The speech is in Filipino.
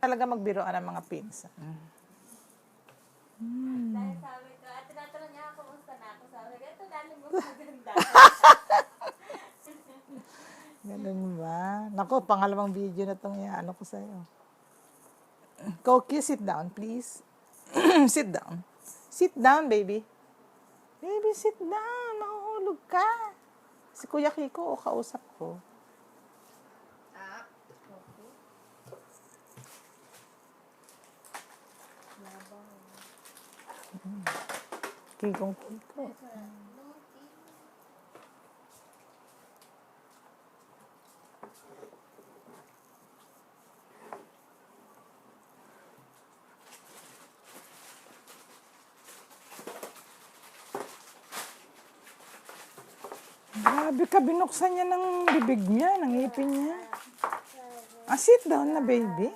Talaga magbiroan ng mga pinsan. Dahil sabi ko, at tinatanong niya ako, kumusta na ako? Sabi ko, ito dali mo maganda. Ganun ba? Naku, pangalawang video na itong ano ko sa'yo. Koki, sit down, please. Sit down. Sit down, baby. Baby, sit down. Mahuhulog ka. Si Kuya Kiko, o kausap ko. Ah, okay. Kikong Kiko. Grabe ka, binuksan niya ng bibig niya, ng ngipin niya. Ah, sit down na, baby.